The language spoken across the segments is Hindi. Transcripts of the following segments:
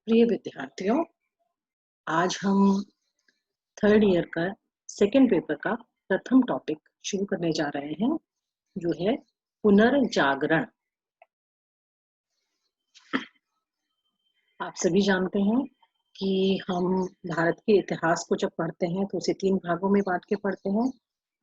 प्रिय विद्यार्थियों, आज हम थर्ड ईयर का सेकेंड पेपर का प्रथम टॉपिक शुरू करने जा रहे हैं, जो है पुनर्जागरण। आप सभी जानते हैं कि हम भारत के इतिहास को जब पढ़ते हैं तो उसे 3 भागों में बांट के पढ़ते हैं।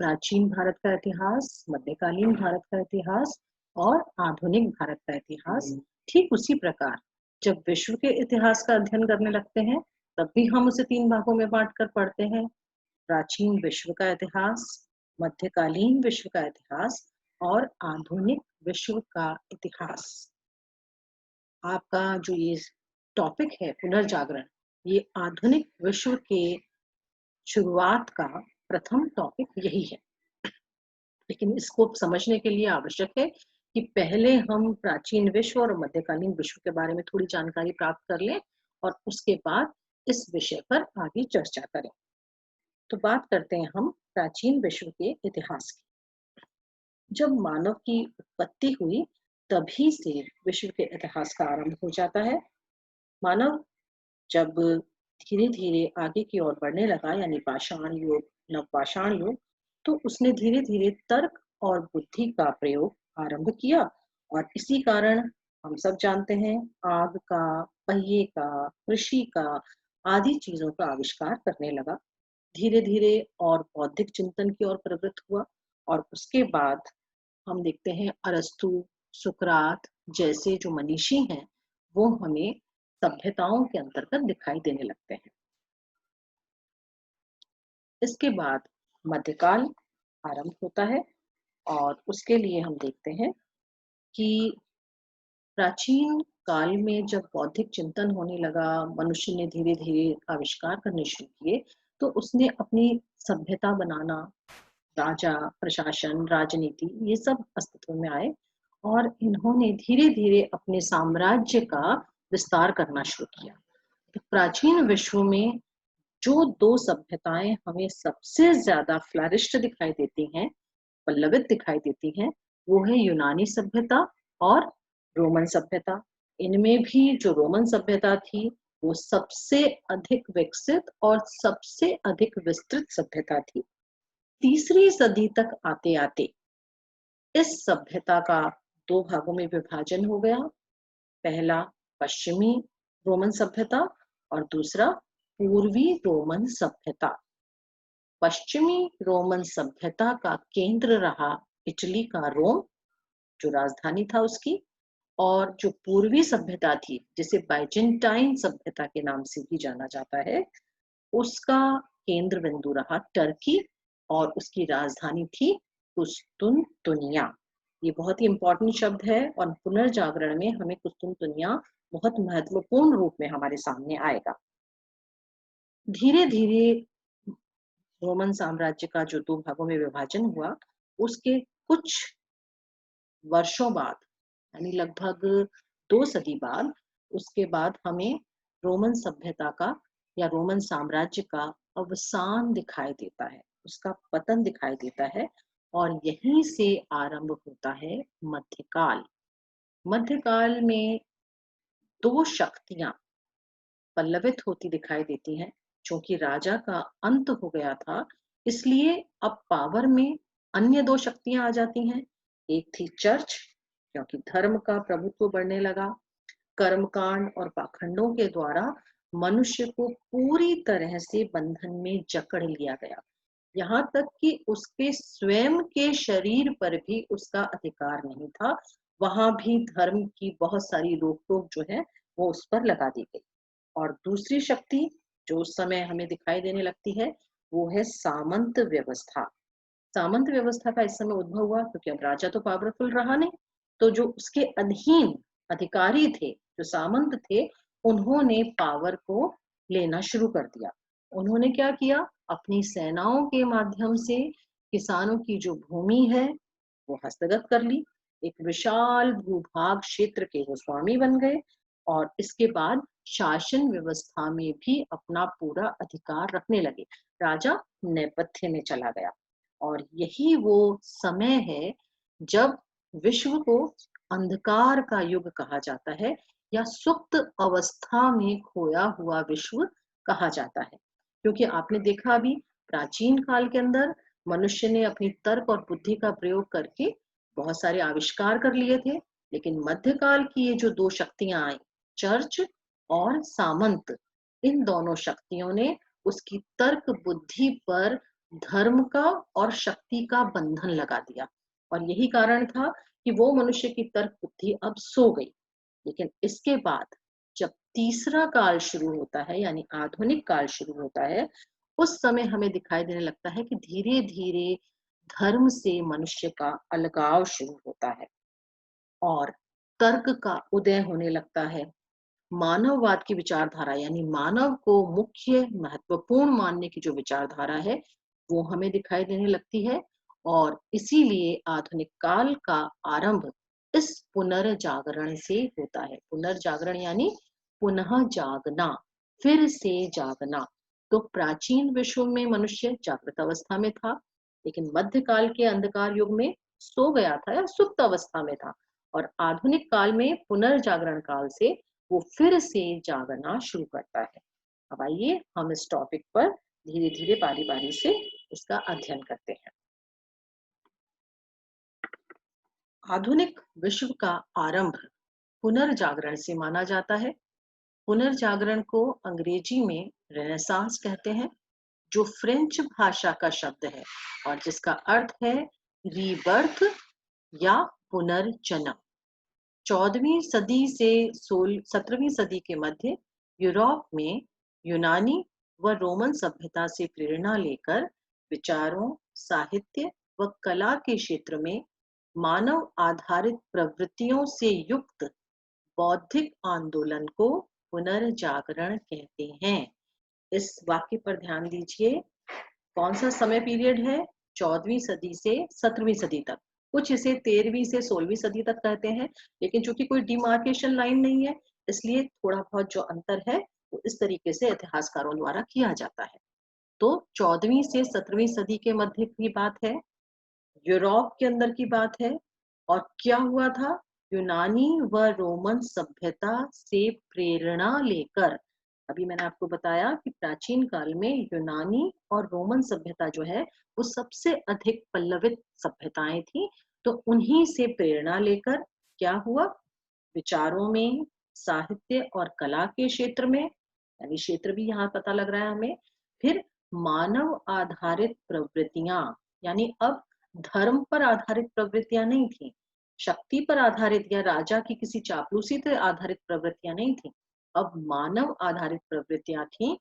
प्राचीन भारत का इतिहास, मध्यकालीन भारत का इतिहास और आधुनिक भारत का इतिहास। ठीक उसी प्रकार जब विश्व के इतिहास का अध्ययन करने लगते हैं तब भी हम उसे 3 भागों में बांट कर पढ़ते हैं। प्राचीन विश्व का इतिहास, मध्यकालीन विश्व का इतिहास और आधुनिक विश्व का इतिहास। आपका जो ये टॉपिक है पुनर्जागरण, ये आधुनिक विश्व के शुरुआत का प्रथम टॉपिक यही है। लेकिन इसको समझने के लिए आवश्यक है कि पहले हम प्राचीन विश्व और मध्यकालीन विश्व के बारे में थोड़ी जानकारी प्राप्त कर लें और उसके बाद इस विषय पर आगे चर्चा करें। तो बात करते हैं हम प्राचीन विश्व के इतिहास की। जब मानव की उत्पत्ति हुई तभी से विश्व के इतिहास का आरंभ हो जाता है। मानव जब धीरे धीरे आगे की ओर बढ़ने लगा, यानी पाषाण युग, नवपाषाण युग, तो उसने धीरे धीरे तर्क और बुद्धि का प्रयोग आरंभ किया और इसी कारण हम सब जानते हैं आग का, पहिए का, कृषि का आदि चीजों का आविष्कार करने लगा। धीरे धीरे और बौद्धिक चिंतन की ओर प्रवृत्त हुआ और उसके बाद हम देखते हैं अरस्तु, सुकरात जैसे जो मनीषी हैं वो हमें सभ्यताओं के अंतर्गत दिखाई देने लगते हैं। इसके बाद मध्यकाल आरंभ होता है और उसके लिए हम देखते हैं कि प्राचीन काल में जब बौद्धिक चिंतन होने लगा, मनुष्य ने धीरे धीरे आविष्कार करने शुरू किए, तो उसने अपनी सभ्यता बनाना, राजा, प्रशासन, राजनीति, ये सब अस्तित्व में आए और इन्होंने धीरे धीरे अपने साम्राज्य का विस्तार करना शुरू किया। तो प्राचीन विश्व में जो 2 सभ्यताएं हमें सबसे ज्यादा फ्लरिश्ड दिखाई देती हैं, पल्लवित दिखाई देती हैं, वो है यूनानी सभ्यता और रोमन सभ्यता। इनमें भी जो रोमन सभ्यता थी वो सबसे अधिक विकसित और सबसे अधिक विस्तृत सभ्यता थी। तीसरी सदी तक आते आते इस सभ्यता का 2 भागों में विभाजन हो गया। पहला पश्चिमी रोमन सभ्यता और दूसरा पूर्वी रोमन सभ्यता। पश्चिमी रोमन सभ्यता का केंद्र रहा इटली का रोम, जो राजधानी था उसकी, और जो पूर्वी सभ्यता थी जिसे बाइजेंटाइन सभ्यता के नाम से भी जाना जाता है, उसका केंद्र बिंदु रहा टर्की और उसकी राजधानी थी कुस्तुनतुनिया। ये बहुत ही इंपॉर्टेंट शब्द है और पुनर्जागरण में हमें कुस्तुनतुनिया बहुत महत्वपूर्ण रूप में हमारे सामने आएगा। धीरे धीरे रोमन साम्राज्य का जो 2 भागों में विभाजन हुआ, उसके कुछ वर्षों बाद, यानी लगभग 2 सदी बाद, उसके बाद हमें रोमन सभ्यता का या रोमन साम्राज्य का अवसान दिखाई देता है, उसका पतन दिखाई देता है और यहीं से आरंभ होता है मध्यकाल। मध्यकाल में 2 शक्तियां पल्लवित होती दिखाई देती हैं। क्योंकि राजा का अंत हो गया था, इसलिए अब पावर में अन्य 2 शक्तियां आ जाती हैं। एक थी चर्च, क्योंकि धर्म का प्रभुत्व बढ़ने लगा। कर्मकांड और पाखंडों के द्वारा मनुष्य को पूरी तरह से बंधन में जकड़ लिया गया, यहाँ तक कि उसके स्वयं के शरीर पर भी उसका अधिकार नहीं था। वहां भी धर्म की बहुत सारी रोक टोक जो है वो उस पर लगा दी गई। और दूसरी शक्ति जो उस समय हमें दिखाई देने लगती है वो है सामंत व्यवस्था। सामंत व्यवस्था का इस समय उद्भव हुआ क्योंकि अब राजा तो पावरफुल रहा नहीं, तो जो उसके अधीन अधिकारी थे, जो सामंत थे, उन्होंने पावर को लेना शुरू कर दिया। उन्होंने क्या किया, अपनी सेनाओं के माध्यम से किसानों की जो भूमि है वो हस्तगत कर ली। एक विशाल भूभाग क्षेत्र के वो स्वामी बन गए और इसके बाद शासन व्यवस्था में भी अपना पूरा अधिकार रखने लगे। राजा नेपथ्य में चला गया और यही वो समय है जब विश्व को अंधकार का युग कहा जाता है, या सुप्त अवस्था में खोया हुआ विश्व कहा जाता है। क्योंकि आपने देखा अभी प्राचीन काल के अंदर मनुष्य ने अपनी तर्क और बुद्धि का प्रयोग करके बहुत सारे आविष्कार कर लिए थे, लेकिन मध्यकाल की ये जो दो शक्तियां आई, चर्च और सामंत, इन दोनों शक्तियों ने उसकी तर्क बुद्धि पर धर्म का और शक्ति का बंधन लगा दिया। और यही कारण था कि वो मनुष्य की तर्क बुद्धि अब सो गई। लेकिन इसके बाद जब तीसरा काल शुरू होता है, यानी आधुनिक काल शुरू होता है, उस समय हमें दिखाई देने लगता है कि धीरे धीरे धर्म से मनुष्य का अलगाव शुरू होता है और तर्क का उदय होने लगता है। मानववाद की विचारधारा, यानी मानव को मुख्य महत्वपूर्ण मानने की जो विचारधारा है, वो हमें दिखाई देने लगती है। और इसीलिए आधुनिक काल का आरंभ इस पुनर्जागरण से होता है। पुनर्जागरण यानी पुनः जागना, फिर से जागना। तो प्राचीन विश्व में मनुष्य जागृत अवस्था में था, लेकिन मध्यकाल के अंधकार युग में सो गया था या सुप्त अवस्था में था। और आधुनिक काल में पुनर्जागरण काल से वो फिर से जागना शुरू करता है। अब आइए हम इस टॉपिक पर धीरे धीरे बारी बारी से इसका अध्ययन करते हैं। आधुनिक विश्व का आरंभ पुनर्जागरण से माना जाता है। पुनर्जागरण को अंग्रेजी में रेनेसांस कहते हैं, जो फ्रेंच भाषा का शब्द है और जिसका अर्थ है रीबर्थ या पुनर्जन्म। 14वीं सदी से 17वीं सदी के मध्य यूरोप में यूनानी व रोमन सभ्यता से प्रेरणा लेकर विचारों, साहित्य व कला के क्षेत्र में मानव आधारित प्रवृत्तियों से युक्त बौद्धिक आंदोलन को पुनर्जागरण कहते हैं। इस वाक्य पर ध्यान दीजिए। कौन सा समय पीरियड है? 14वीं सदी से 17वीं सदी तक। कुछ इसे 13वीं से 16वीं सदी तक कहते हैं, लेकिन चूंकि कोई डिमार्केशन लाइन नहीं है, इसलिए थोड़ा बहुत जो अंतर है वो इस तरीके से इतिहासकारों द्वारा किया जाता है। तो 14वीं से 17वीं सदी के मध्य की बात है, यूरोप के अंदर की बात है। और क्या हुआ था? यूनानी व रोमन सभ्यता से प्रेरणा लेकर, अभी मैंने आपको बताया कि प्राचीन काल में यूनानी और रोमन सभ्यता जो है वो सबसे अधिक पल्लवित सभ्यताएं थी। तो उन्हीं से प्रेरणा लेकर क्या हुआ? विचारों में, साहित्य और कला के क्षेत्र में, यानी क्षेत्र भी यहाँ पता लग रहा है हमें। फिर मानव आधारित प्रवृत्तियां, यानी अब धर्म पर आधारित प्रवृत्तियां नहीं थी, शक्ति पर आधारित या राजा की किसी चापलूसी पर आधारित प्रवृत्तियां नहीं थी, अब मानव आधारित प्रवृत्तियां थी।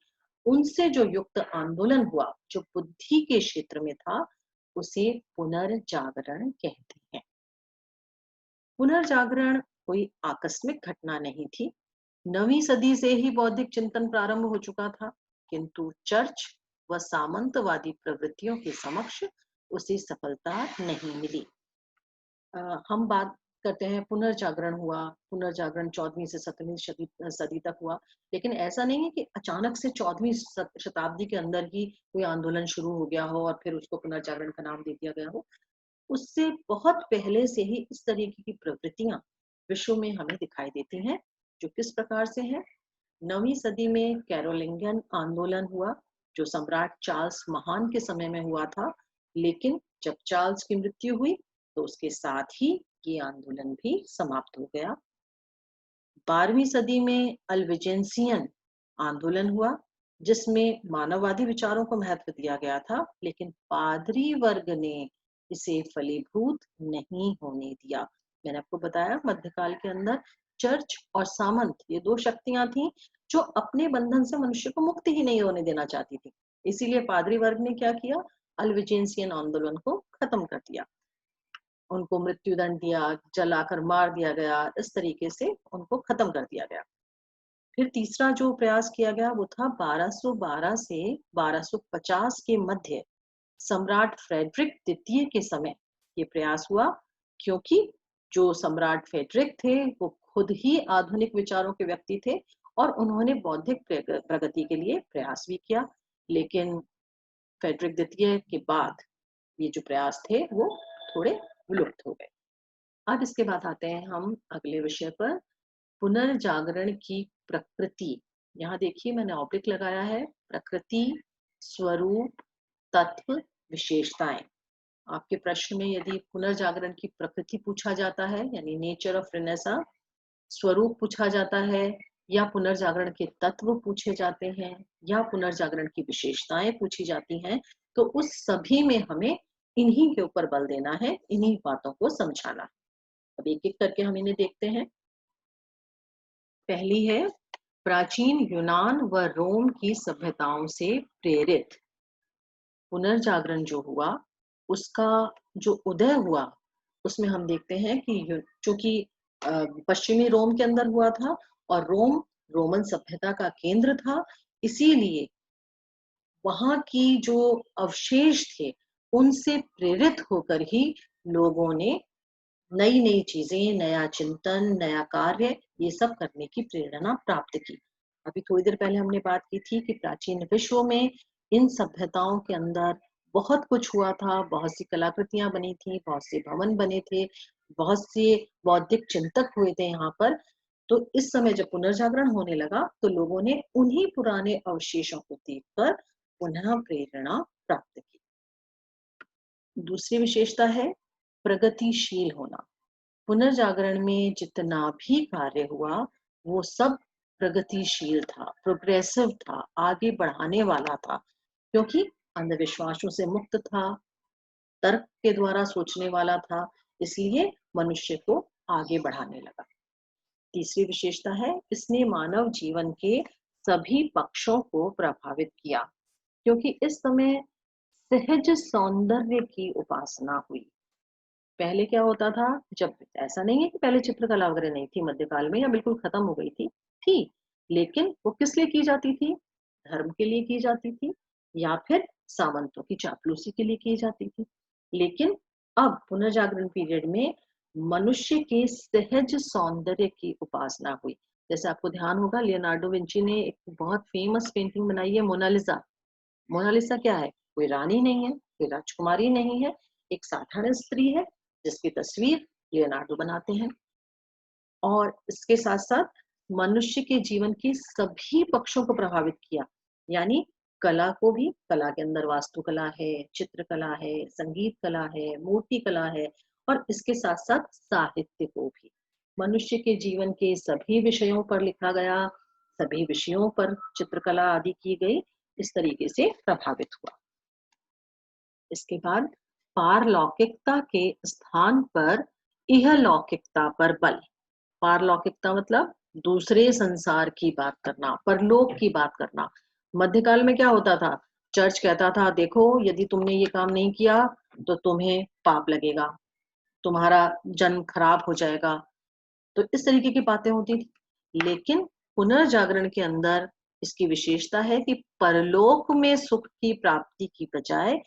उनसे जो युक्त आंदोलन हुआ, जो बुद्धि के क्षेत्र में था, उसे पुनर्जागरण कहते हैं। पुनर्जागरण कोई आकस्मिक घटना नहीं थी। 9वीं सदी से ही बौद्धिक चिंतन प्रारंभ हो चुका था, किंतु चर्च व सामंतवादी प्रवृत्तियों के समक्ष उसे सफलता नहीं मिली। हम बात करते हैं पुनर्जागरण हुआ, पुनर्जागरण 14वीं से 17वीं सदी तक हुआ। लेकिन ऐसा नहीं है कि अचानक से 14वीं शताब्दी के अंदर ही कोई आंदोलन शुरू हो गया हो और फिर उसको पुनर्जागरण का नाम दे दिया गया हो। उससे बहुत पहले से ही इस तरीके की प्रवृत्तियां विश्व में हमें दिखाई देती हैं। जो किस प्रकार से है? 9वीं सदी में कैरोलिंगियन आंदोलन हुआ, जो सम्राट चार्ल्स महान के समय में हुआ था। लेकिन जब चार्ल्स की मृत्यु हुई तो उसके साथ ही ये आंदोलन भी समाप्त हो गया। 12वीं सदी में अल्विजेंसियन आंदोलन हुआ, जिसमें मानववादी विचारों को महत्व दिया गया था, लेकिन पादरी वर्ग ने इसे फलीभूत नहीं होने दिया। मैंने आपको बताया मध्यकाल के अंदर चर्च और सामंत, ये दो शक्तियां थी जो अपने बंधन से मनुष्य को मुक्ति ही नहीं होने देना चाहती थी। इसीलिए पादरी वर्ग ने क्या किया? अल्विजेंसियन आंदोलन को खत्म कर दिया, उनको मृत्युदंड दिया, जलाकर मार दिया गया, इस तरीके से उनको खत्म कर दिया गया। फिर तीसरा जो प्रयास किया गया वो था 1212 से 1250 के मध्य सम्राट फ्रेडरिक द्वितीय के समय ये प्रयास हुआ। क्योंकि जो सम्राट फ्रेडरिक थे वो खुद ही आधुनिक विचारों के व्यक्ति थे और उन्होंने बौद्धिक प्रगति के लिए प्रयास भी किया। लेकिन फ्रेडरिक द्वितीय के बाद ये जो प्रयास थे वो थोड़े विलुप्त हो गए। अब इसके बाद आते हैं हम अगले विषय पर, पुनर्जागरण की प्रकृति, यहाँ देखिए मैंने ऑब्लिक लगाया है, प्रकृति, स्वरूप, तत्व, विशेषताएं। आपके प्रश्न में यदि पुनर्जागरण की प्रकृति पूछा जाता है यानी नेचर ऑफ रिनेसा, स्वरूप पूछा जाता है, या पुनर्जागरण के तत्व पूछे जाते हैं, या पुनर्जागरण की विशेषताएं पूछी जाती हैं, तो उस सभी में हमें इन्हीं के ऊपर बल देना है, इन्हीं बातों को समझाना है। अब एक एक करके हम इन्हें देखते हैं। पहली है प्राचीन यूनान व रोम की सभ्यताओं से प्रेरित। पुनर्जागरण जो हुआ उसका जो उदय हुआ उसमें हम देखते हैं कि जो कि पश्चिमी रोम के अंदर हुआ था, और रोम रोमन सभ्यता का केंद्र था, इसीलिए वहां की जो अवशेष थे उनसे प्रेरित होकर ही लोगों ने नई नई चीजें, नया चिंतन, नया कार्य, ये सब करने की प्रेरणा प्राप्त की। अभी थोड़ी देर पहले हमने बात की थी कि प्राचीन विश्व में इन सभ्यताओं के अंदर बहुत कुछ हुआ था, बहुत सी कलाकृतियां बनी थी, बहुत से भवन बने थे, बहुत से बौद्धिक चिंतक हुए थे यहाँ पर। तो इस समय जब पुनर्जागरण होने लगा तो लोगों ने उन्हीं पुराने अवशेषों को देखकर पुनः प्रेरणा प्राप्त की। दूसरी विशेषता है प्रगतिशील होना। पुनर्जागरण में जितना भी कार्य हुआ वो सब प्रगतिशील था, प्रोग्रेसिव था, आगे बढ़ाने वाला था, क्योंकि अंधविश्वासों से मुक्त था, तर्क के द्वारा सोचने वाला था, इसलिए मनुष्य को आगे बढ़ाने लगा। तीसरी विशेषता है इसने मानव जीवन के सभी पक्षों को प्रभावित किया, क्योंकि इस समय सहज सौंदर्य की उपासना हुई। पहले क्या होता था, जब ऐसा नहीं है कि पहले चित्रकला वगैरह नहीं थी मध्यकाल में या बिल्कुल खत्म हो गई थी, लेकिन वो किस लिए की जाती थी? धर्म के लिए की जाती थी, या फिर सामंतों की चापलूसी के लिए की जाती थी। लेकिन अब पुनर्जागरण पीरियड में मनुष्य के सहज सौंदर्य की उपासना हुई। जैसे आपको ध्यान होगा लियोनार्डो विंची ने एक बहुत फेमस पेंटिंग बनाई है, मोनालिसा। मोनालिसा क्या है? कोई रानी नहीं है, कोई राजकुमारी नहीं है, एक साधारण स्त्री है जिसकी तस्वीर लियोनार्डो बनाते हैं। और इसके साथ साथ मनुष्य के जीवन के सभी पक्षों को प्रभावित किया, यानी कला को भी, कला के अंदर वास्तुकला है, चित्रकला है, संगीत कला है, मूर्ति कला है, और इसके साथ साथ साहित्य को भी। मनुष्य के जीवन के सभी विषयों पर लिखा गया, सभी विषयों पर चित्रकला आदि की गई, इस तरीके से प्रभावित हुआ। इसके बाद पारलौकिकता के स्थान पर इहलौकिकता पर बल। पारलौकिकता मतलब दूसरे संसार की बात करना, परलोक की बात करना। मध्यकाल में क्या होता था? चर्च कहता था देखो यदि तुमने ये काम नहीं किया तो तुम्हें पाप लगेगा, तुम्हारा जन्म खराब हो जाएगा, तो इस तरीके की बातें होती थी। लेकिन पुनर्जागरण के अंदर इसकी विशेषता है कि परलोक में सुख की प्राप्ति की बजाय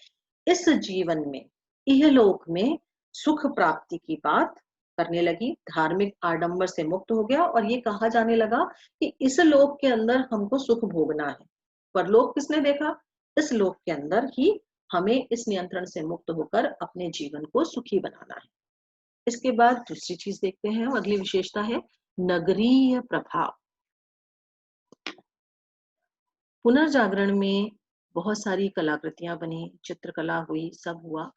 इस जीवन में, इहलोक में सुख प्राप्ति की बात करने लगी, धार्मिक आडंबर से मुक्त हो गया, और ये कहा जाने लगा कि इस लोक के अंदर हमको सुख भोगना है। परलोक किसने देखा? इस लोक के अंदर ही हमें इस नियंत्रण से मुक्त होकर अपने जीवन को सुखी बनाना है। इसके बाद दूसरी चीज देखते हैं, अगली विशेषता है नगरीय प्रभाव। पुनर्जागरण में बहुत सारी कलाकृतियां बनी, चित्रकला हुई, सब हुआ,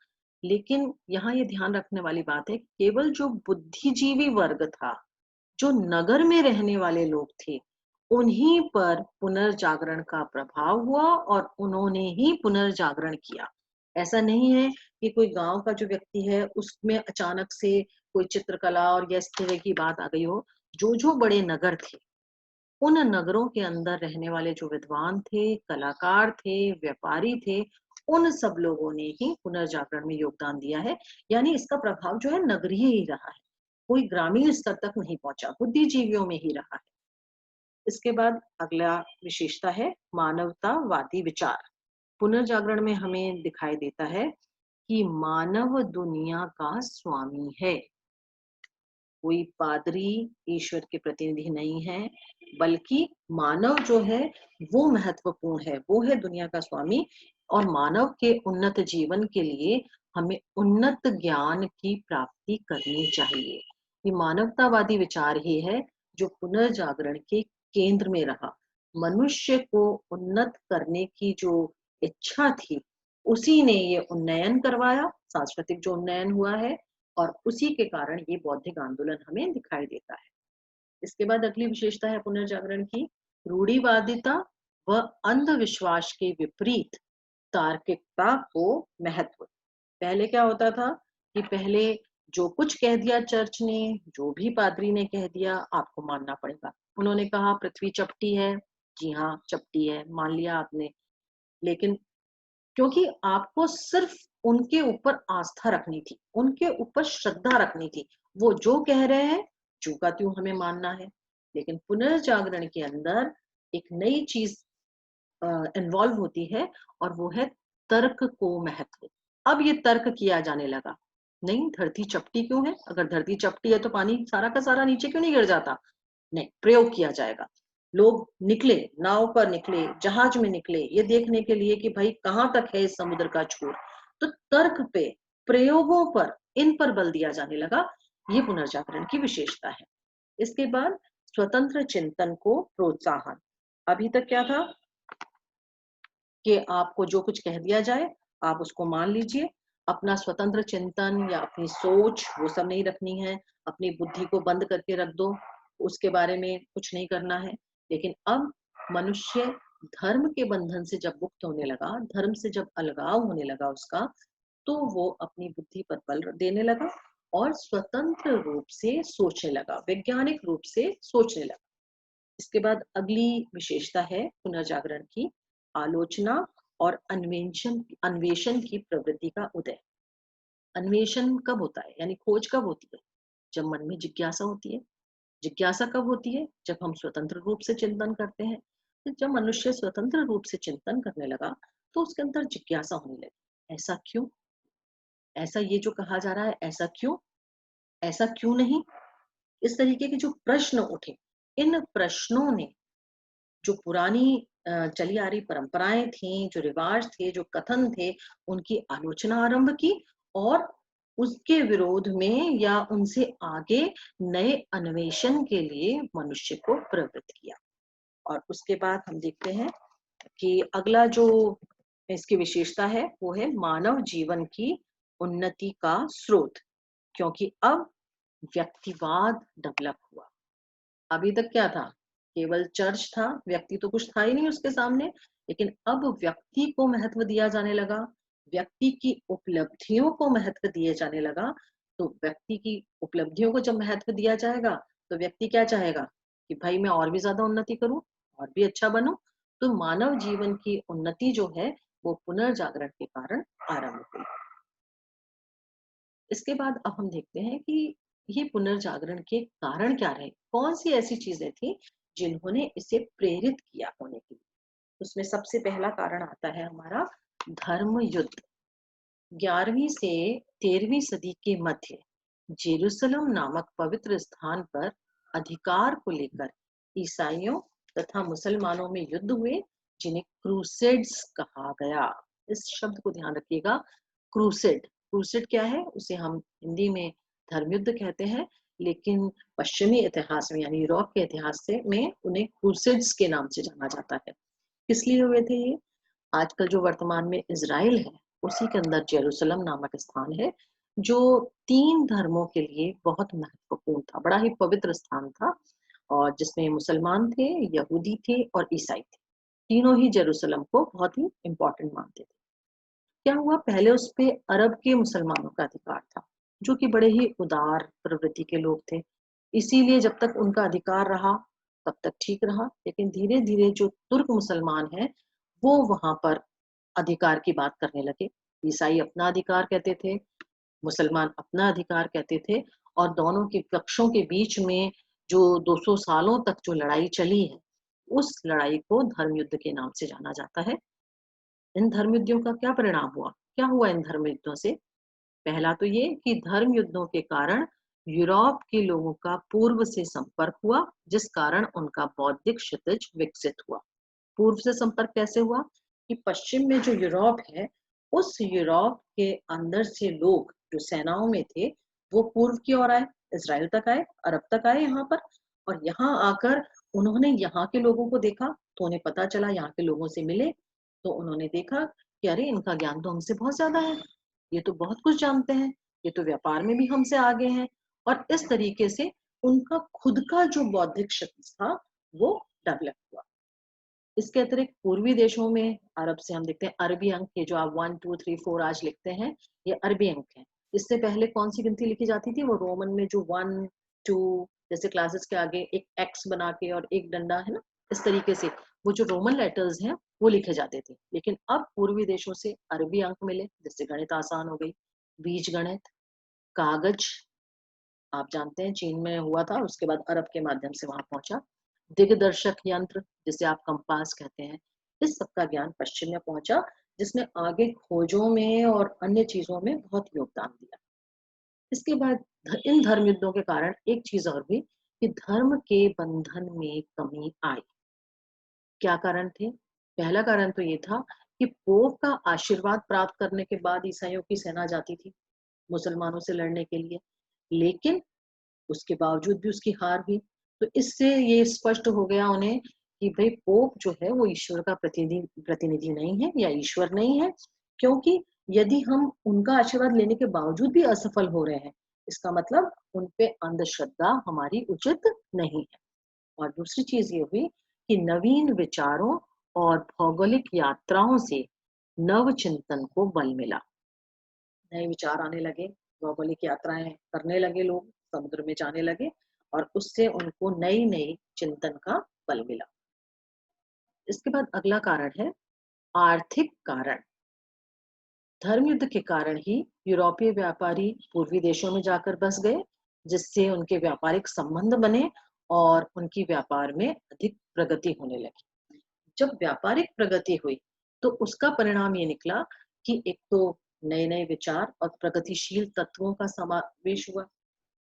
लेकिन यहाँ ये ध्यान रखने वाली बात है केवल जो बुद्धिजीवी वर्ग था, जो नगर में रहने वाले लोग थे, उन्हीं पर पुनर्जागरण का प्रभाव हुआ और उन्होंने ही पुनर्जागरण किया। ऐसा नहीं है कि कोई गांव का जो व्यक्ति है उसमें अचानक से कोई चित्रकला और या इस तरह की बात आ गई हो। जो बड़े नगर थे, उन नगरों के अंदर रहने वाले जो विद्वान थे, कलाकार थे, व्यापारी थे, उन सब लोगों ने ही पुनर्जागरण में योगदान दिया है। यानी इसका प्रभाव जो है नगरीय ही रहा है, कोई ग्रामीण स्तर तक नहीं पहुंचा, बुद्धिजीवियों में ही रहा है। इसके बाद अगला विशेषता है मानवतावादी विचार। पुनर्जागरण में हमें दिखाई देता है कि मानव दुनिया का स्वामी है, कोई पादरी ईश्वर के प्रतिनिधि नहीं है, बल्कि मानव जो है वो महत्वपूर्ण है, वो है दुनिया का स्वामी। और मानव के उन्नत जीवन के लिए हमें उन्नत ज्ञान की प्राप्ति करनी चाहिए। ये मानवतावादी विचार ही है जो पुनर्जागरण के केंद्र में रहा। मनुष्य को उन्नत करने की जो इच्छा थी, उसी ने ये उन्नयन करवाया, सांस्कृतिक जो उन्नयन हुआ है, और उसी के कारण ये बौद्धिक आंदोलन हमें दिखाई देता है। इसके बाद अगली विशेषता है पुनर्जागरण की, रूढ़िवादिता व अंधविश्वास के विपरीत तार्किकता को महत्व। पहले क्या होता था कि पहले जो कुछ कह दिया चर्च ने, जो भी पादरी ने कह दिया, आपको मानना पड़ेगा। उन्होंने कहा पृथ्वी चपटी है, जी हाँ चपटी है, मान लिया आपने। लेकिन क्योंकि आपको सिर्फ उनके ऊपर आस्था रखनी थी, उनके ऊपर श्रद्धा रखनी थी, वो जो कह रहे हैं ज्यों का त्यों हमें मानना है। लेकिन पुनर्जागरण के अंदर एक नई चीज इन्वॉल्व होती है, और वो है तर्क को महत्व। अब ये तर्क किया जाने लगा, नहीं धरती चपटी क्यों है, अगर धरती चपटी है तो पानी सारा का सारा नीचे क्यों नहीं गिर जाता। नहीं, प्रयोग किया जाएगा। लोग निकले, नाव पर निकले, जहाज में निकले, ये देखने के लिए कि भाई कहां तक है इस समुद्र का छोर। तो तर्क पे, प्रयोगों पर, इन पर बल दिया जाने लगा। ये पुनर्जागरण की विशेषता है। इसके बाद स्वतंत्र चिंतन को प्रोत्साहन। अभी तक क्या था कि आपको जो कुछ कह दिया जाए आप उसको मान लीजिए, अपना स्वतंत्र चिंतन या अपनी सोच वो सब नहीं रखनी है, अपनी बुद्धि को बंद करके रख दो, उसके बारे में कुछ नहीं करना है। लेकिन अब मनुष्य धर्म के बंधन से जब मुक्त होने लगा, धर्म से जब अलगाव होने लगा उसका, तो वो अपनी बुद्धि पर बल देने लगा और स्वतंत्र रूप से सोचने लगा, वैज्ञानिक रूप से सोचने लगा। इसके बाद अगली विशेषता है पुनर्जागरण की, आलोचना और अन्वेषण अन्वेषण की प्रवृत्ति का उदय। अन्वेषण कब होता है, यानी खोज कब होती है, जब मन में जिज्ञासा होती है। जिज्ञासा कब होती है, जब हम स्वतंत्र रूप से चिंतन करते हैं। तो जब मनुष्य स्वतंत्र रूप से चिंतन करने लगा, तो उसके अंदर जिज्ञासा होने लगी, ऐसा क्यों, ऐसा ये जो कहा जा रहा है ऐसा क्यों, ऐसा क्यों नहीं। इस तरीके के जो प्रश्न उठे, इन प्रश्नों ने जो पुरानी चली आ रही परंपराएं थी, जो रिवाज थे, जो कथन थे, उनकी आलोचना आरंभ की, और उसके विरोध में या उनसे आगे नए अन्वेषण के लिए मनुष्य को प्रवृत्त किया। और उसके बाद हम देखते हैं कि अगला जो इसकी विशेषता है वो है मानव जीवन की उन्नति का स्रोत। क्योंकि अब व्यक्तिवाद डेवलप हुआ। अभी तक क्या था, केवल चर्च था, व्यक्ति तो कुछ था ही नहीं उसके सामने। लेकिन अब व्यक्ति को महत्व दिया जाने लगा, व्यक्ति की उपलब्धियों को महत्व दिए जाने लगा। तो व्यक्ति की उपलब्धियों को जब महत्व दिया जाएगा, तो व्यक्ति क्या चाहेगा कि भाई मैं और भी ज्यादा उन्नति करूं, और भी अच्छा बनूं। तो मानव जीवन की उन्नति जो है वो पुनर्जागरण के कारण आरंभ हुई। इसके बाद अब हम देखते हैं कि ये पुनर्जागरण के कारण क्या रहे, कौन सी ऐसी चीजें थी जिन्होंने इसे प्रेरित किया होने के लिए। उसमें सबसे पहला कारण आता है हमारा धर्म युद्ध। 11वीं से 13वीं सदी के मध्य जेरूसलम नामक पवित्र स्थान पर अधिकार को लेकर ईसाइयों तथा मुसलमानों में युद्ध हुए, जिन्हें क्रूसेड्स कहा गया। इस शब्द को ध्यान रखिएगा, क्रूसेड। क्रूसेड क्या है, उसे हम हिंदी में धर्मयुद्ध कहते हैं, लेकिन पश्चिमी इतिहास में यानी यूरोप के इतिहास से में उन्हें क्रूसेड्स के नाम से जाना जाता है। किस लिए हुए थे ये, आजकल जो वर्तमान में इजराइल है उसी के अंदर जेरूसलम नामक स्थान है, जो 3 धर्मों के लिए बहुत महत्वपूर्ण था, बड़ा ही पवित्र स्थान था, और जिसमें मुसलमान थे, यहूदी थे और ईसाई थे। तीनों ही जेरूसलम को बहुत ही इंपॉर्टेंट मानते थे। क्या हुआ, पहले उस पे अरब के मुसलमानों का अधिकार था, जो कि बड़े ही उदार प्रवृत्ति के लोग थे। इसीलिए जब तक उनका अधिकार रहा तब तक ठीक रहा। लेकिन धीरे धीरे जो तुर्क मुसलमान हैं, वो वहां पर अधिकार की बात करने लगे। ईसाई अपना अधिकार कहते थे, मुसलमान अपना अधिकार कहते थे, और दोनों के पक्षों के बीच में जो 200 सालों तक जो लड़ाई चली है, उस लड़ाई को धर्म युद्ध के नाम से जाना जाता है। इन धर्म युद्धों का क्या परिणाम हुआ, क्या हुआ इन धर्म युद्धों से। पहला तो ये कि धर्म युद्धों के कारण यूरोप के लोगों का पूर्व से संपर्क हुआ, जिस कारण उनका बौद्धिक क्षितिज विकसित हुआ। पूर्व से संपर्क कैसे हुआ कि पश्चिम में जो यूरोप है, उस यूरोप के अंदर से लोग जो सेनाओं में थे, वो पूर्व की ओर आए, इजराइल तक आए, अरब तक आए यहाँ पर। और यहाँ आकर उन्होंने यहाँ के लोगों को देखा, तो उन्हें पता चला, यहाँ के लोगों से मिले, तो उन्होंने देखा कि अरे इनका ज्ञान तो हमसे बहुत ज़्यादा है, ये तो बहुत कुछ जानते हैं, ये तो व्यापार में भी हमसे आगे हैं। और इस तरीके से उनका खुद का जो बौद्धिक शक्ति था, वो डेवलप हुआ। इसके अतिरिक्त पूर्वी देशों में अरब से हम देखते हैं अरबी अंक, ये जो आप 1 2 3 4 आज लिखते हैं, ये अरबी अंक है। इससे पहले कौन सी गिनती लिखी जाती थी? वो रोमन में जो 1 2, जैसे क्लासेस के आगे एक एक्स बना के और एक डंडा, है ना, इस तरीके से वो जो रोमन लेटर्स हैं वो लिखे जाते थे। लेकिन अब पूर्वी देशों से अरबी अंक मिले, जिससे गणित आसान हो गई। बीज गणित, कागज, आप जानते हैं चीन में हुआ था, उसके बाद अरब के माध्यम से वहां पहुंचा। दिग्दर्शक यंत्र, जिसे आप कंपास कहते हैं, इस सब का ज्ञान पश्चिम में पहुंचा, जिसने आगे खोजों में और अन्य चीजों में बहुत योगदान दिया। इसके बाद इन धर्म युद्धों के कारण एक चीज और हुई कि धर्म के बंधन में कमी आई। क्या कारण थे? पहला कारण तो ये था कि पोप का आशीर्वाद प्राप्त करने के बाद ईसाइयों की सेना जाती थी मुसलमानों से लड़ने के लिए, लेकिन उसके बावजूद भी उसकी हार हुई। तो इससे ये स्पष्ट हो गया उन्हें कि भाई पोप जो है वो ईश्वर का प्रतिनिधि प्रतिनिधि नहीं है या ईश्वर नहीं है, क्योंकि यदि हम उनका आशीर्वाद लेने के बावजूद भी असफल हो रहे हैं, इसका मतलब उन पे अंधश्रद्धा हमारी उचित नहीं है। और दूसरी चीज ये हुई कि नवीन विचारों और भौगोलिक यात्राओं से नव चिंतन को बल मिला। नए विचार आने लगे, भौगोलिक यात्राएं करने लगे लोग, समुद्र में जाने लगे, और उससे उनको नई नई चिंतन का बल मिला। इसके बाद अगला कारण है आर्थिक कारण। धर्म युद्ध के कारण ही यूरोपीय व्यापारी पूर्वी देशों में जाकर बस गए, जिससे उनके व्यापारिक संबंध बने और उनकी व्यापार में अधिक प्रगति होने लगी। जब व्यापारिक प्रगति हुई तो उसका परिणाम ये निकला कि एक तो नए नए विचार और प्रगतिशील तत्वों का समावेश हुआ।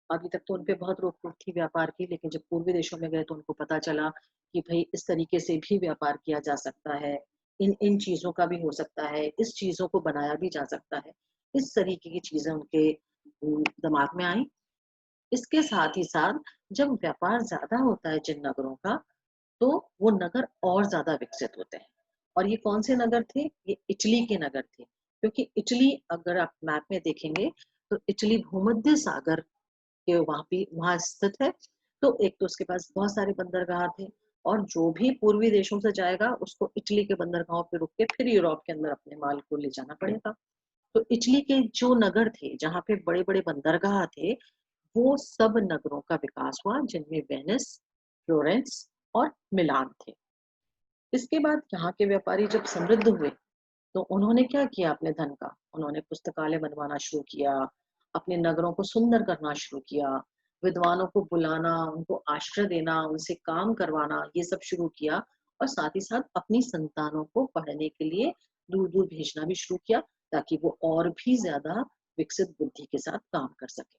अभी तक तो उनपे बहुत रोक टोक थी व्यापार की, लेकिन जब पूर्वी देशों में गए तो उनको पता चला कि भाई इस तरीके से भी व्यापार किया जा सकता है, इन इन चीजों का भी हो सकता है, इस चीजों को बनाया भी जा सकता है। इस तरीके की चीजें उनके दिमाग में आई। इसके साथ ही साथ जब व्यापार ज्यादा होता है जिन नगरों का, तो वो नगर और ज्यादा विकसित होते हैं। और ये कौन से नगर थे? ये इटली के नगर थे, क्योंकि इटली अगर आप मैप में देखेंगे तो इटली भूमध्य सागर के वहां स्थित है। तो एक तो उसके पास बहुत सारे बंदरगाह थे, और जो भी पूर्वी देशों से जाएगा उसको इटली के बंदरगाहों पे रुक के फिर यूरोप के अंदर अपने माल को ले जाना पड़ेगा। तो इटली के जो नगर थे जहाँ पे बड़े बड़े बंदरगाह थे, वो सब नगरों का विकास हुआ, जिनमें वेनिस, फ्लोरेंस और मिलान थे। इसके बाद यहाँ के व्यापारी जब समृद्ध हुए तो उन्होंने क्या किया अपने धन का? उन्होंने पुस्तकालय बनवाना शुरू किया, अपने नगरों को सुंदर करना शुरू किया, विद्वानों को बुलाना, उनको आश्रय देना, उनसे काम करवाना, ये सब शुरू किया। और साथ ही साथ अपनी संतानों को पढ़ने के लिए दूर दूर भेजना भी शुरू किया, ताकि वो और भी ज्यादा विकसित बुद्धि के साथ काम कर सके।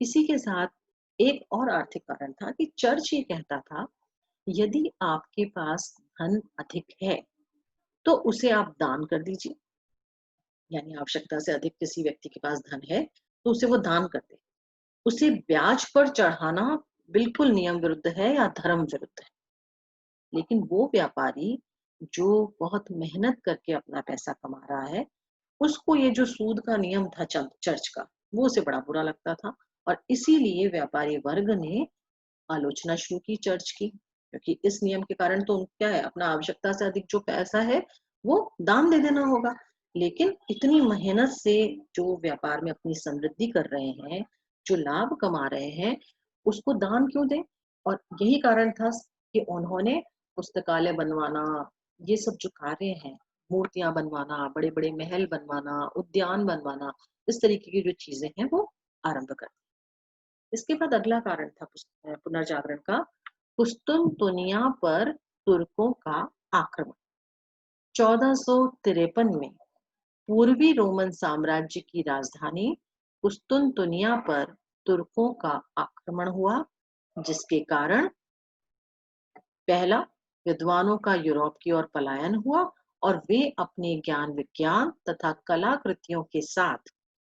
इसी के साथ एक और आर्थिक कारण था कि चर्च ये कहता था, यदि आपके पास धन अधिक है तो उसे आप दान कर दीजिए। यानी आवश्यकता से अधिक किसी व्यक्ति के पास धन है तो उसे वो दान कर दे। उसे ब्याज पर चढ़ाना बिल्कुल नियम विरुद्ध है या धर्म विरुद्ध है। लेकिन वो व्यापारी जो बहुत मेहनत करके अपना पैसा कमा रहा है, उसको ये जो सूद का नियम था चर्च का, वो उसे बड़ा बुरा लगता था। और इसीलिए व्यापारी वर्ग ने आलोचना शुरू की चर्च की, क्योंकि इस नियम के कारण तो क्या है, अपना आवश्यकता से अधिक जो पैसा है वो दान दे देना होगा। लेकिन इतनी मेहनत से जो व्यापार में अपनी समृद्धि कर रहे हैं, जो लाभ कमा रहे हैं, उसको दान क्यों दें? और यही कारण था कि उन्होंने पुस्तकालय बनवाना, ये सब जो कार्य हैं, मूर्तियां बनवाना, बड़े बड़े महल बनवाना, उद्यान बनवाना, इस तरीके की जो चीजें हैं वो आरंभ कर। इसके बाद अगला कारण था पुनर्जागरण का, कुस्तुनतुनिया पर तुर्कों का आक्रमण। 1453 में पूर्वी रोमन साम्राज्य की राजधानी कुस्तुनतुनिया पर तुर्कों का आक्रमण हुआ, जिसके कारण पहला, विद्वानों का यूरोप की ओर पलायन हुआ, और वे अपने ज्ञान विज्ञान तथा कलाकृतियों के साथ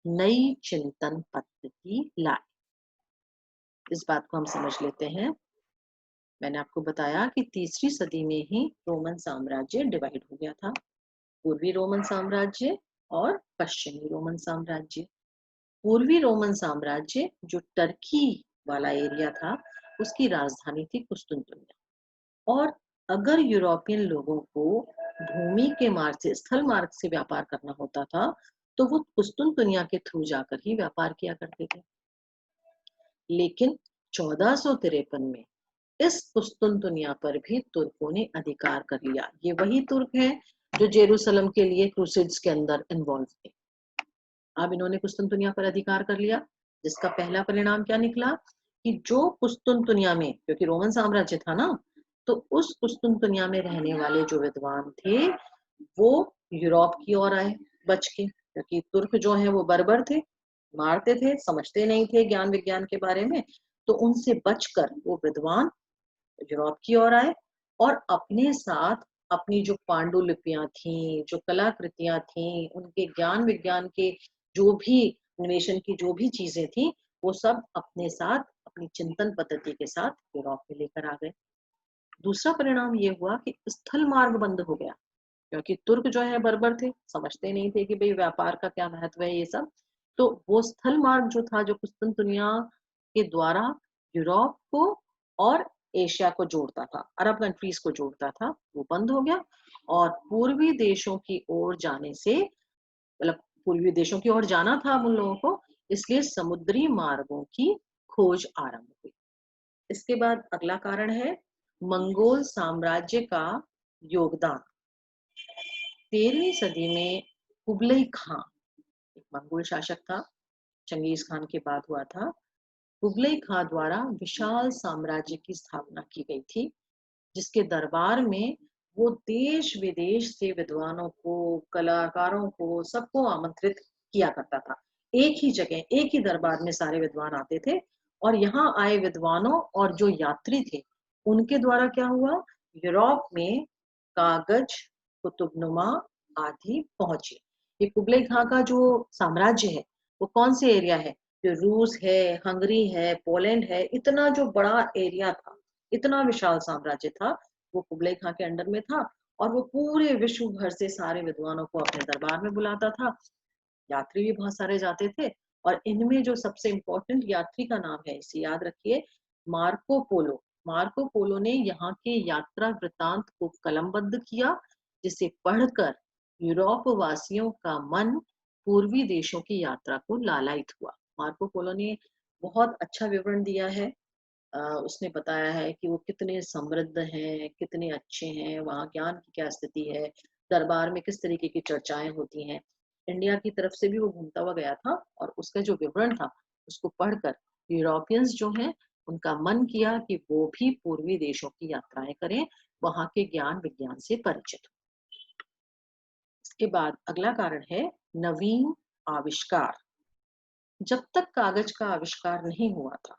नई चिंतन पद्धति लाए। इस बात को हम समझ लेते हैं मैंने आपको बताया कि तीसरी सदी में ही रोमन साम्राज्य डिवाइड हो गया था, पूर्वी रोमन साम्राज्य और पश्चिमी रोमन साम्राज्य। पूर्वी रोमन साम्राज्य जो टर्की वाला एरिया था, उसकी राजधानी थी कुस्तुनतुनिया। और अगर यूरोपियन लोगों को भूमि के मार्ग से, स्थल मार्ग से व्यापार करना होता था, तो वो कुस्तुनतुनिया के थ्रू जाकर ही व्यापार किया करते थे। लेकिन 1453 में इस कुस्तुनतुनिया पर भी तुर्कों ने अधिकार कर लिया। ये वही तुर्क हैं जो जेरूसलम के लिए क्रूसेड्स के अंदर इन्वॉल्व थे। अब इन्होंने कुस्तुनतुनिया पर अधिकार कर लिया, जिसका पहला परिणाम क्या निकला कि जो कुस्तुनतुनिया में, क्योंकि रोमन साम्राज्य था ना, तो उस कुस्तुनतुनिया में रहने वाले जो विद्वान थे वो यूरोप की ओर आए बच के, क्योंकि तुर्क जो है वो बर्बर थे, मारते थे, समझते नहीं थे ज्ञान विज्ञान के बारे में। तो उनसे बचकर वो विद्वान यूरोप की ओर आए और अपने साथ अपनी जो पांडुलिपियां थी, जो कलाकृतियां थी, उनके ज्ञान विज्ञान के जो भी अन्वेषण की जो भी चीजें थी, वो सब अपने साथ, अपनी चिंतन पद्धति के साथ यूरोप में लेकर आ गए। दूसरा परिणाम ये हुआ कि स्थल मार्ग बंद हो गया, क्योंकि तुर्क जो है बर्बर थे, समझते नहीं थे कि भाई व्यापार का क्या महत्व है ये सब। तो वो स्थल मार्ग जो था, जो कुस्तुनतुनिया के द्वारा यूरोप को और एशिया को जोड़ता था, अरब कंट्रीज को जोड़ता था, वो बंद हो गया। और पूर्वी देशों की ओर जाने से, मतलब पूर्वी देशों की ओर जाना था उन लोगों को, इसलिए समुद्री मार्गों की खोज आरंभ हुई। इसके बाद अगला कारण है मंगोल साम्राज्य का योगदान। 13वीं सदी में कुबलई खां, एक मंगोल शासक था, चंगेज खान के बाद हुआ था। कुबलई खां द्वारा विशाल साम्राज्य की स्थापना की गई थी, जिसके दरबार में वो देश विदेश से विद्वानों को, कलाकारों को, सबको आमंत्रित किया करता था। एक ही जगह, एक ही दरबार में सारे विद्वान आते थे। और यहाँ आए विद्वानों और जो यात्री थे, उनके द्वारा क्या हुआ, यूरोप में कागज, कुतुबनुमा आदि पहुंचे। ये कुबलई खां का जो साम्राज्य है, वो कौन से एरिया है, जो रूस है, हंगरी है, पोलैंड है, इतना जो बड़ा एरिया था, इतना विशाल साम्राज्य था, वो कुबलई खां के अंडर में था। और वो पूरे विश्व भर से सारे विद्वानों को अपने दरबार में बुलाता था। यात्री भी बहुत सारे जाते थे। और इनमें जो सबसे इंपॉर्टेंट यात्री का नाम है, इसे याद रखिए, मार्को पोलो। मार्को पोलो ने यहाँ के यात्रा वृतांत को कलमबद्ध किया, जिसे पढ़कर यूरोप वासियों का मन पूर्वी देशों की यात्रा को लालायित हुआ। मार्को पोलो ने बहुत अच्छा विवरण दिया है। उसने बताया है कि वो कितने समृद्ध हैं, कितने अच्छे हैं, वहाँ ज्ञान की क्या स्थिति है, दरबार में किस तरीके की चर्चाएं होती हैं। इंडिया की तरफ से भी वो घूमता हुआ गया था, और उसका जो विवरण था उसको पढ़कर यूरोपियंस जो हैं, उनका मन किया कि वो भी पूर्वी देशों की यात्राएं करें, वहाँ के ज्ञान विज्ञान से परिचित हों। इसके बाद अगला कारण है नवीन आविष्कार। जब तक कागज का आविष्कार नहीं हुआ था,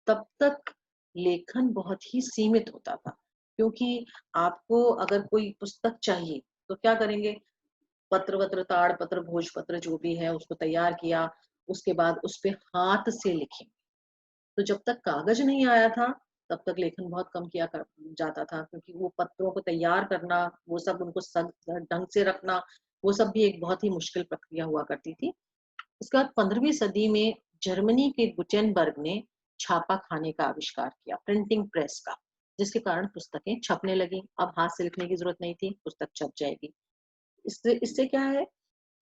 तब तक लेखन बहुत ही सीमित होता था। क्योंकि आपको अगर कोई पुस्तक चाहिए तो क्या करेंगे, पत्र वत्र, ताड़ पत्र, भोजपत्र जो भी है उसको तैयार किया, उसके बाद उस पे हाथ से लिखे। तो जब तक कागज नहीं आया था, तब तक लेखन बहुत कम किया कर जाता था, क्योंकि वो पत्रों को तैयार करना, वो सब उनको ढंग से रखना, वो सब भी एक बहुत ही मुश्किल प्रक्रिया हुआ करती थी। इसके बाद 15वीं सदी में जर्मनी के गुटेनबर्ग ने छापा खाने का आविष्कार किया, प्रिंटिंग प्रेस का, जिसके कारण पुस्तकें छपने लगी। अब हाथ से लिखने की जरूरत नहीं थी, पुस्तक छप जाएगी। इससे इससे क्या है,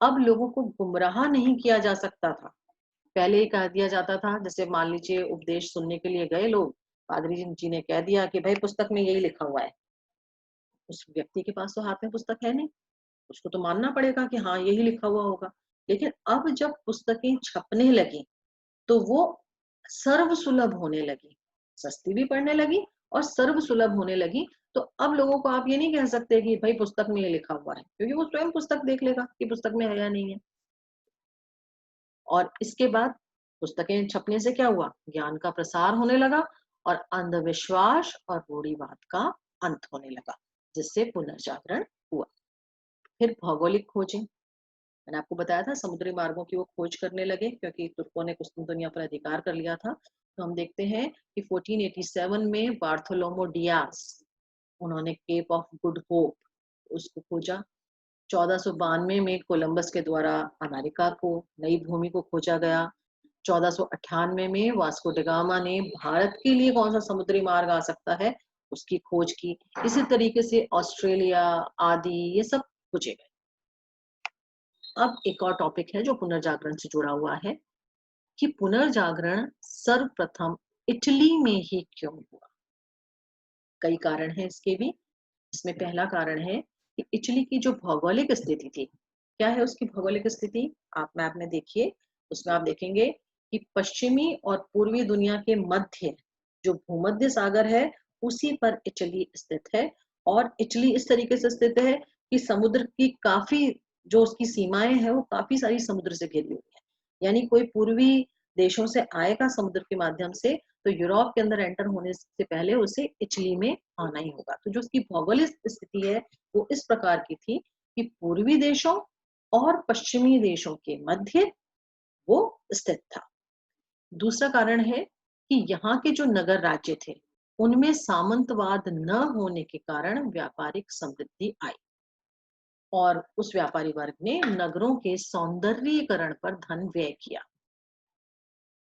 अब लोगों को गुमराह नहीं किया जा सकता था। पहले ही कह दिया जाता था, जैसे मान लीजिए उपदेश सुनने के लिए गए लोग, पादरी जी ने कह दिया कि भाई पुस्तक में यही लिखा हुआ है। उस व्यक्ति के पास तो हाथ में पुस्तक है नहीं, उसको तो मानना पड़ेगा कि हाँ यही लिखा हुआ होगा। लेकिन अब जब पुस्तकें छपने लगी, तो वो सर्व सुलभ होने लगी, सस्ती भी पड़ने लगी और सर्व सुलभ होने लगी। तो अब लोगों को आप ये नहीं कह सकते कि भाई पुस्तक में ये लिखा हुआ है, क्योंकि वो स्वयं पुस्तक देख लेगा कि पुस्तक में है या नहीं है। और इसके बाद पुस्तकें छपने से क्या हुआ, ज्ञान का प्रसार होने लगा और अंधविश्वास और रूढ़िवाद का अंत होने लगा, जिससे पुनर्जागरण हुआ। फिर भौगोलिक खोजें, मैंने आपको बताया था समुद्री मार्गों की वो खोज करने लगे, क्योंकि तुर्कों ने कुस्तुनतुनिया पर अधिकार कर लिया था। तो हम देखते हैं कि 1487 में बार्थोलोमो डियास, उन्होंने केप ऑफ गुड होप उसको खोजा। 1492 में कोलंबस के द्वारा अमेरिका को, नई भूमि को खोजा गया। 1498 में वास्को ड गामा ने भारत के लिए कौन सा समुद्री मार्ग आ सकता है उसकी खोज की। इसी तरीके से ऑस्ट्रेलिया आदि ये सब खोजे गए। अब एक और टॉपिक है जो पुनर्जागरण से जुड़ा हुआ है कि पुनर्जागरण सर्वप्रथम इटली में ही क्यों हुआ। कई कारण हैं इसके भी। इसमें पहला कारण है कि इटली की जो भौगोलिक स्थिति थी। क्या है उसकी भौगोलिक स्थिति, आप मैप में देखिए, उसमें आप देखेंगे कि पश्चिमी और पूर्वी दुनिया के मध्य जो भूमध्य सागर है उसी पर इटली स्थित है। और इटली इस तरीके से स्थित है कि समुद्र की काफी जो उसकी सीमाएं हैं वो काफी सारी समुद्र से घिरी हुई है। यानी कोई पूर्वी देशों से आएगा समुद्र के माध्यम से तो यूरोप के अंदर एंटर होने से पहले उसे इटली में आना ही होगा। तो जो उसकी भौगोलिक स्थिति है वो इस प्रकार की थी कि पूर्वी देशों और पश्चिमी देशों के मध्य वो स्थित था। दूसरा कारण है कि यहाँ के जो नगर राज्य थे उनमें सामंतवाद न होने के कारण व्यापारिक समृद्धि आई और उस व्यापारी वर्ग ने नगरों के सौंदर्यीकरण पर धन व्यय किया।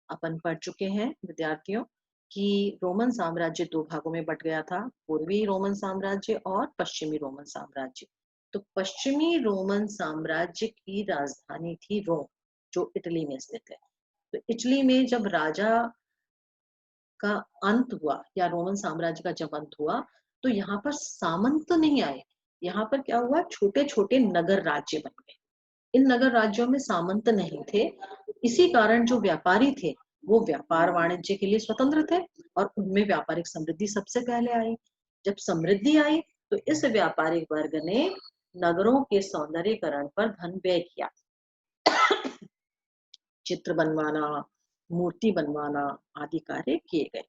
अपन पढ़ चुके हैं विद्यार्थियों कि रोमन साम्राज्य दो भागों में बट गया था, पूर्वी रोमन साम्राज्य और पश्चिमी रोमन साम्राज्य। तो पश्चिमी रोमन साम्राज्य की राजधानी थी रोम, जो इटली में स्थित है। तो इटली में जब राजा का अंत हुआ या रोमन साम्राज्य का जब अंत हुआ तो यहाँ पर सामंत नहीं आए, यहाँ पर क्या हुआ, छोटे छोटे नगर राज्य बन गए। इन नगर राज्यों में सामंत नहीं थे। इसी कारण जो व्यापारी थे वो व्यापार वाणिज्य के लिए स्वतंत्र थे और उनमें व्यापारिक समृद्धि सबसे पहले आई। जब समृद्धि आई तो इस व्यापारिक वर्ग ने नगरों के सौंदर्यीकरण पर धन व्यय किया। चित्र बनवाना, मूर्ति बनवाना आदि कार्य किए गए।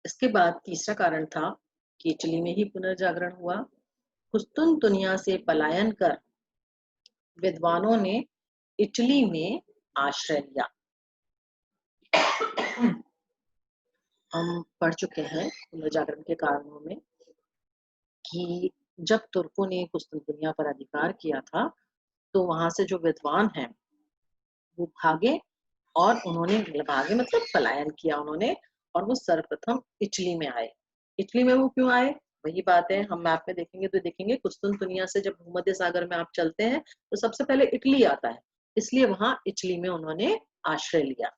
इसके बाद तीसरा कारण था कि इटली में ही पुनर्जागरण हुआ। कुस्तुनतुनिया से पलायन कर विद्वानों ने इटली में आश्रय लिया। हम पढ़ चुके हैं पुनर्जागरण के कारणों में कि जब तुर्कों ने कुस्तुनतुनिया पर अधिकार किया था तो वहां से जो विद्वान हैं वो भागे और उन्होंने, भागे मतलब पलायन किया उन्होंने, और वो सर्वप्रथम इटली में आए। इटली में वो क्यों आए, वही बात है, हम मैप में देखेंगे तो देखेंगे कुस्तुनतुनिया से जब भूमध्य सागर में आप चलते हैं तो सबसे पहले इटली आता है, इसलिए वहां इटली में उन्होंने आश्रय लिया।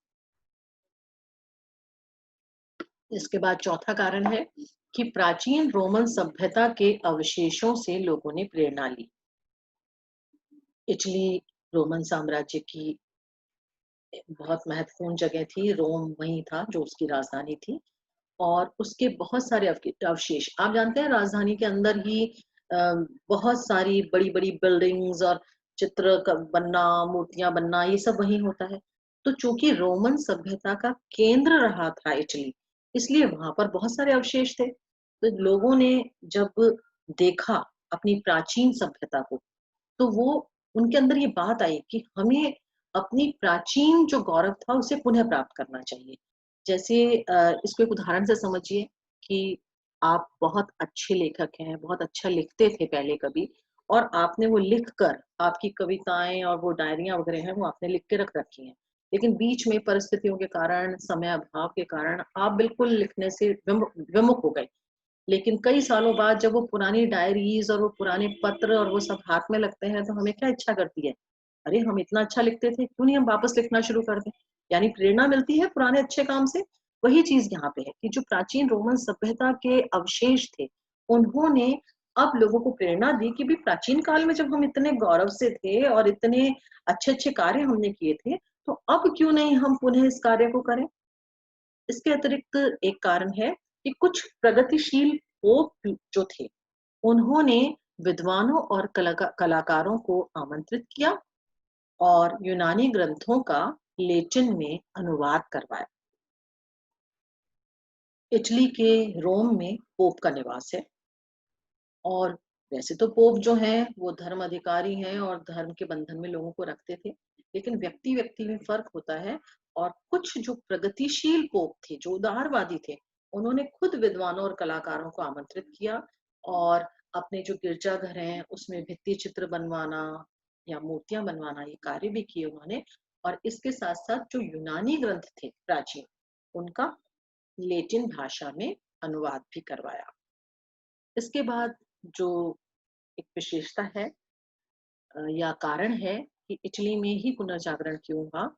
इसके बाद चौथा कारण है कि प्राचीन रोमन सभ्यता के अवशेषों से लोगों ने प्रेरणा ली। इटली रोमन साम्राज्य की बहुत महत्वपूर्ण जगह थी, रोम वही था जो उसकी राजधानी थी और उसके बहुत सारे अवशेष, आप जानते हैं राजधानी के अंदर ही बहुत सारी बड़ी बड़ी बिल्डिंग्स और चित्र बनना, मूर्तियां बनना, ये सब वही होता है। तो चूंकि रोमन सभ्यता का केंद्र रहा था इटली, इसलिए वहां पर बहुत सारे अवशेष थे। तो लोगों ने जब देखा अपनी प्राचीन सभ्यता को तो वो उनके अंदर ये बात आई कि हमें अपनी प्राचीन जो गौरव था उसे पुनः प्राप्त करना चाहिए। जैसे इसको एक उदाहरण से समझिए कि आप बहुत अच्छे लेखक हैं, बहुत अच्छा लिखते थे पहले कभी, और आपने वो लिख कर आपकी कविताएं और वो डायरियां वगैरह हैं वो आपने लिख के रख रखी हैं, लेकिन बीच में परिस्थितियों के कारण, समय अभाव के कारण आप बिल्कुल लिखने से विमुख हो गए। लेकिन कई सालों बाद जब वो पुरानी डायरीज और वो पुराने पत्र और वो सब हाथ में लगते हैं तो हमें क्या इच्छा करती है, अरे हम इतना अच्छा लिखते थे, क्यों नहीं हम वापस लिखना शुरू कर दें। यानी प्रेरणा मिलती है पुराने अच्छे काम से। वही चीज यहाँ पे है कि जो प्राचीन रोमन सभ्यता के अवशेष थे उन्होंने अब लोगों को प्रेरणा दी कि भी प्राचीन काल में जब हम इतने गौरव से थे और इतने अच्छे अच्छे कार्य हमने किए थे तो अब क्यों नहीं हम पुनः इस कार्य को करें। इसके अतिरिक्त एक कारण है कि कुछ प्रगतिशील पोप जो थे उन्होंने विद्वानों और कलाकारों को आमंत्रित किया और यूनानी ग्रंथों का लेटिन में अनुवाद करवाया। इटली के रोम में पोप का निवास है और वैसे तो पोप जो हैं वो धर्म अधिकारी हैं और धर्म के बंधन में लोगों को रखते थे, लेकिन व्यक्ति व्यक्ति में फर्क होता है और कुछ जो प्रगतिशील पोप थे, जो उदारवादी थे, उन्होंने खुद विद्वानों और कलाकारों को आमंत्रित किया और अपने जो गिरजाघर हैं उसमें भित्ति चित्र बनवाना या मूर्तियां बनवाना, ये कार्य भी किए उन्होंने। और इसके साथ साथ जो यूनानी ग्रंथ थे प्राचीन, उनका लेटिन भाषा में अनुवाद भी करवाया। इसके बाद जो एक विशेषता है या कारण है कि इटली में ही पुनर्जागरण क्यों हुआ।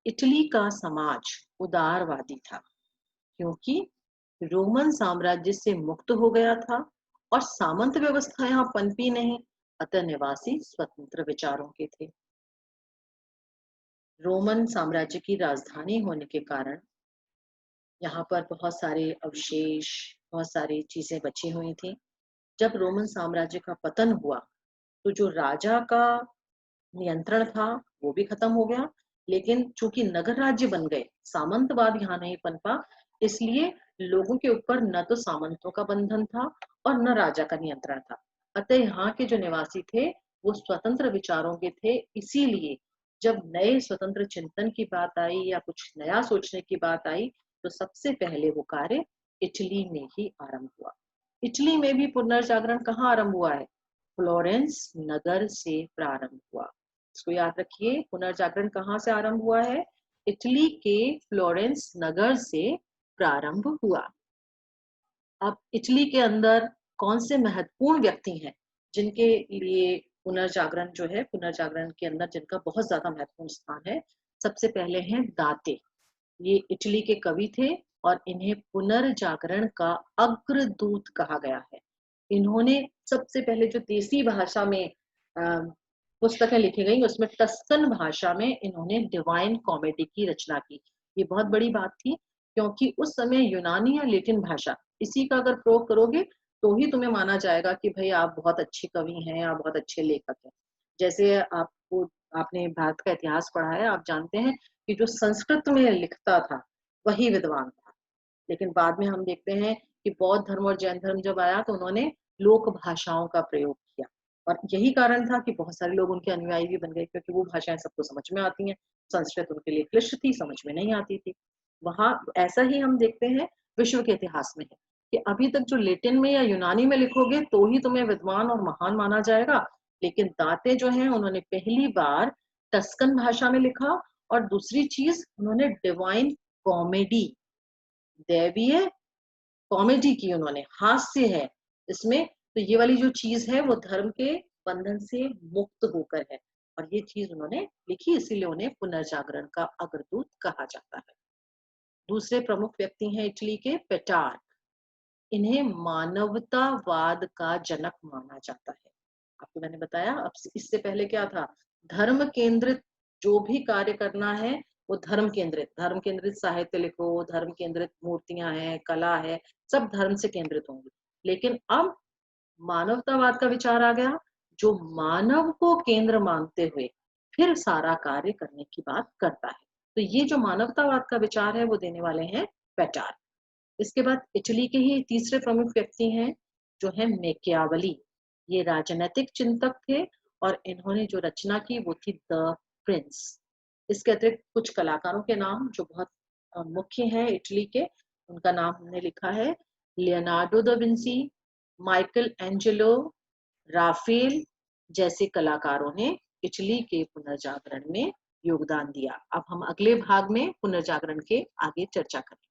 इटली का समाज उदारवादी था, क्योंकि रोमन साम्राज्य से मुक्त हो गया था और सामंत व्यवस्था यहाँ पनपी नहीं, अतः निवासी स्वतंत्र विचारों के थे। रोमन साम्राज्य की राजधानी होने के कारण यहाँ पर बहुत सारे अवशेष, बहुत सारी चीजें बची हुई थी। जब रोमन साम्राज्य का पतन हुआ तो जो राजा का नियंत्रण था वो भी खत्म हो गया, लेकिन चूंकि नगर राज्य बन गए, सामंतवाद यहाँ नहीं पनपा, इसलिए लोगों के ऊपर न तो सामंतों का बंधन था और न राजा का नियंत्रण था। अतः यहाँ के जो निवासी थे वो स्वतंत्र विचारों के थे। इसीलिए जब नए स्वतंत्र चिंतन की बात आई या कुछ नया सोचने की बात आई, तो सबसे पहले वो कार्य इटली में ही आरंभ हुआ। इटली में भी पुनर्जागरण कहाँ आरंभ हुआ है? फ्लोरेंस नगर से प्रारंभ हुआ। इसको याद रखिए, पुनर्जागरण कहाँ से आरंभ हुआ है? इटली के फ्लोरेंस नगर से प्रारंभ हुआ। अब इटली के अंदर कौन से महत्वपूर्ण व्यक्ति हैं जिनके लिए पुनर्जागरण जो है, पुनर्जागरण के अंदर जिनका बहुत ज्यादा महत्वपूर्ण स्थान है? सबसे पहले हैं दाते। ये इटली के कवि थे और इन्हें पुनर्जागरण का अग्रदूत कहा गया है। इन्होंने सबसे पहले जो देसी भाषा में पुस्तकें लिखी गई, उसमें टस्कन भाषा में इन्होंने डिवाइन कॉमेडी की रचना की। ये बहुत बड़ी बात थी, क्योंकि उस समय यूनानी या लेटिन भाषा, इसी का अगर प्रयोग करोगे तो ही तुम्हें माना जाएगा कि भाई आप बहुत अच्छे कवि हैं, आप बहुत अच्छे लेखक हैं। जैसे आपने भारत का इतिहास पढ़ा है, आप जानते हैं कि जो संस्कृत में लिखता था वही विद्वान था। लेकिन बाद में हम देखते हैं कि बौद्ध धर्म और जैन धर्म जब आया तो उन्होंने लोक भाषाओं का प्रयोग किया, और यही कारण था कि बहुत सारे लोग उनके अनुयायी भी बन गए, क्योंकि वो भाषाएं सबको समझ में आती हैं। संस्कृत उनके लिए क्लिष्ट थी, समझ में नहीं आती थी। वहां ऐसा ही हम देखते हैं विश्व के इतिहास में है कि अभी तक जो लेटिन में या यूनानी में लिखोगे तो ही तुम्हें विद्वान और महान माना जाएगा। लेकिन दाते जो हैं उन्होंने पहली बार टस्कन भाषा में लिखा, और दूसरी चीज उन्होंने डिवाइन कॉमेडी, दैवीय कॉमेडी की, उन्होंने हास्य है इसमें। तो ये वाली जो चीज है वो धर्म के बंधन से मुक्त होकर है, और ये चीज उन्होंने लिखी, इसीलिए उन्हें पुनर्जागरण का अग्रदूत कहा जाता है। दूसरे प्रमुख व्यक्ति हैं इटली के पेटार्क। इन्हें मानवतावाद का जनक माना जाता है। आपको मैंने बताया, अब इससे पहले क्या था? धर्म केंद्रित जो भी कार्य करना है वो धर्म केंद्रित साहित्य लिखो, धर्म केंद्रित मूर्तियां हैं, कला है, सब धर्म से केंद्रित होंगी। लेकिन अब मानवतावाद का विचार आ गया, जो मानव को केंद्र मानते हुए फिर सारा कार्य करने की बात करता है। तो ये जो मानवतावाद का विचार है वो देने वाले हैं पेटार्क। इसके बाद इटली के ही तीसरे प्रमुख व्यक्ति हैं जो है मैकियावली। ये राजनीतिक चिंतक थे और इन्होंने जो रचना की वो थी द प्रिंस। इसके अतिरिक्त कुछ कलाकारों के नाम जो बहुत मुख्य हैं इटली के, उनका नाम हमने लिखा है। Leonardo da Vinci, Michael Angelo, Rafale जैसे कलाकारों ने इटली के पुनर्जागरण में योगदान दिया। अब हम अगले भाग में पुनर्जागरण के आगे चर्चा करेंगे।